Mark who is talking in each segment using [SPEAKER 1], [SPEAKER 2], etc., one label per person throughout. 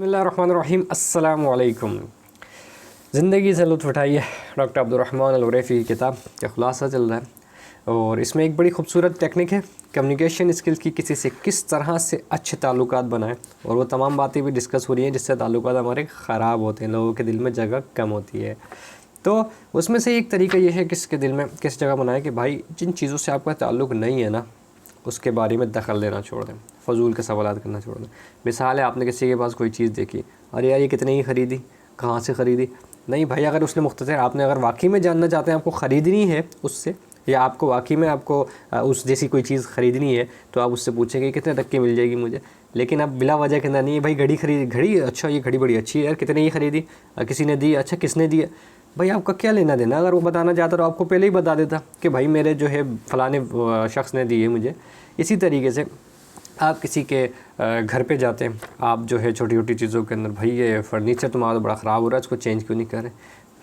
[SPEAKER 1] बिस्मिल्लाहिर्रहमानिर्रहीम अस्सलामु अलैकुम। ज़िंदगी से लुत्फ़ उठाइए। डॉक्टर अब्दुर्रहमान अल-उरैफ़ी की किताब का ख़ुलासा चल रहा है और इसमें एक बड़ी खूबसूरत टेक्निक है कम्युनिकेशन स्किल्स की, किसी से किस तरह से अच्छे ताल्लुकात बनाएं, और वो तमाम बातें भी डिस्कस हो रही हैं जिससे ताल्लुकात हमारे ख़राब होते हैं, लोगों के दिल में जगह कम होती है। तो उसमें से एक तरीका ये है किसके दिल में किस जगह बनाएं कि भाई जिन चीज़ों से आपका ताल्लुक़ नहीं है ना, उसके बारे में दखल देना छोड़ दें, फ़जूल के सवालात करना छोड़ दें। मिसाल है, आपने किसी के पास कोई चीज़ देखी, अरे यार ये कितने की ख़रीदी, कहाँ से ख़रीदी? नहीं भाई, अगर उसने मुख्तसर आपने अगर वाकई में जानना चाहते हैं आपको ख़रीदनी है उससे, या आपको वाकई में आपको उस जैसी कोई चीज़ ख़रीदनी है, तो आप उससे पूछेंगे कितने तक की मिल जाएगी मुझे। लेकिन आप बिला वजह कहना नहीं है भाई घड़ी खरीदी, घड़ी अच्छा ये घड़ी बड़ी अच्छी है यार, कितने की ख़रीदी, किसी ने दी, अच्छा किसने दिया? भाई आपका क्या लेना देना? अगर वो बताना चाहता तो आपको पहले ही बता देता कि भाई मेरे जो है फ़लाने शख्स ने दी है मुझे। इसी तरीके से आप किसी के घर पे जाते हैं, आप जो है छोटी छोटी चीज़ों के अंदर, भाई ये फ़र्नीचर तुम्हारा बड़ा ख़राब हो रहा है, इसको चेंज क्यों नहीं कर रहे?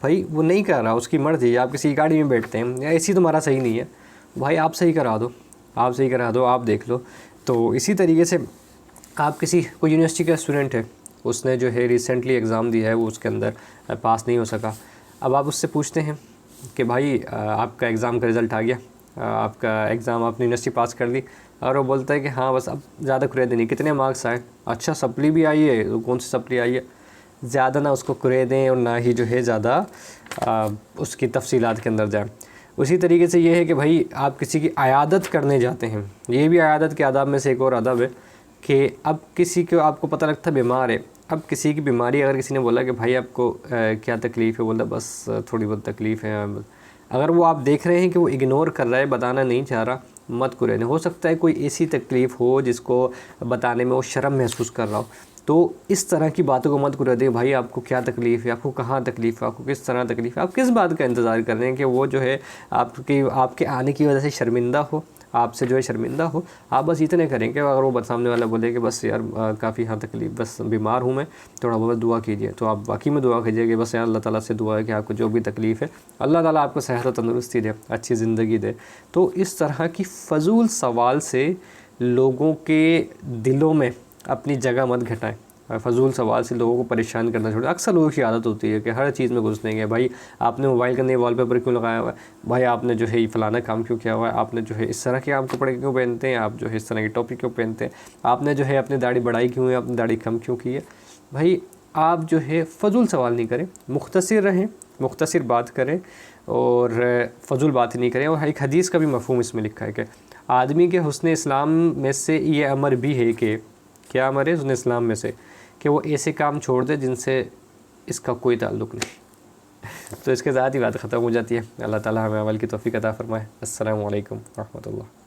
[SPEAKER 1] भाई वो नहीं कर रहा, उसकी मर्ज़ी। आप किसी गाड़ी में बैठते हैं, या एसी तुम्हारा सही नहीं है, भाई आप सही करा दो, आप सही करा दो, आप देख लो। तो इसी तरीके से आप किसी कोई यूनिवर्सिटी का स्टूडेंट है, उसने जो है रिसेंटली एग्ज़ाम दिया है, वो उसके अंदर पास नहीं हो सका। अब आप उससे पूछते हैं कि भाई आपका एग्ज़ाम का रिज़ल्ट आ गया, आपका एग्ज़ाम आपने यूनिवर्सिटी पास कर दी, और वो बोलता है कि हाँ बस अब ज़्यादा कुरेद नहीं, कितने मार्क्स आए? अच्छा सप्ली भी आई है, तो कौन सी सप्ली आई है? ज़्यादा ना उसको कुरेदें और ना ही जो है ज़्यादा उसकी तफसीलात के अंदर जाए। उसी तरीके से ये है कि भाई आप किसी की आयादत करने जाते हैं, ये भी आयादत के आदाब में से एक और आदब है कि अब किसी को आपको पता लगता है बीमार है, अब किसी की बीमारी अगर किसी ने बोला कि भाई आपको क्या तकलीफ़ है, बोला बस थोड़ी बहुत तकलीफ़ है, अगर वो आप देख रहे हैं कि वो इग्नोर कर रहा है, बताना नहीं चाह रहा, मत कुरेदें। हो सकता है कोई ऐसी तकलीफ़ हो जिसको बताने में वो शर्म महसूस कर रहा हो, तो इस तरह की बातों को मत कुरेदें। भाई आपको क्या तकलीफ़ है, आपको कहाँ तकलीफ़ है, आपको किस तरह तकलीफ़ है, आप किस बात का इंतज़ार कर रहे हैं कि वो जो है आपके आने की वजह से शर्मिंदा हो, आपसे जो है शर्मिंदा हो? आप बस इतने करें कि अगर वो सामने वाला बोले कि बस यार काफ़ी हाँ तकलीफ़, बस बीमार हूँ मैं, थोड़ा बहुत दुआ कीजिए, तो आप वाकई में दुआ कीजिए कि बस यार अल्लाह ताला से दुआ है कि आपको जो भी तकलीफ़ है, अल्लाह ताला आपको सेहत और तंदुरुस्ती दे, अच्छी ज़िंदगी दे। तो इस तरह की फ़जूल सवाल से लोगों के दिलों में अपनी जगह मत घटाएं। फ़जूल सवाल से लोगों को परेशान करना छोड़ें। अक्सर लोगों की आदत होती है कि हर चीज़ में घुसने के, भाई आपने मोबाइल के अंदर वॉलपेपर क्यों लगाया हुआ है, भाई आपने जो है ये फ़लाना काम क्यों किया हुआ है, आपने जो है इस तरह के आप कपड़े क्यों पहनते हैं, आप जो है इस तरह के टॉपिक क्यों पहनते हैं, आपने जो है अपनी दाढ़ी बढ़ाई क्यों है, अपनी दाढ़ी कम क्यों की है। भाई आप जो है फ़जूल सवाल नहीं करें, मुख्तसर रहें, मुख्तसर बात करें और फ़जूल बात नहीं करें। और एक हदीस का भी मफ़हूम इसमें लिखा है कि आदमी के हुस्न इस्लाम में से ये अमर भी है कि क्या अमर है हुस्न इस्लाम में से, कि वो ऐसे काम छोड़ दे जिनसे इसका कोई ताल्लुक़ नहीं। तो इसके साथ ही बात ख़त्म हो जाती है। अल्लाह ताला हमें अमल की तौफ़ीक़ अता फ़रमाए। अस्सलामु अलैकुम व रहमतुल्लाह।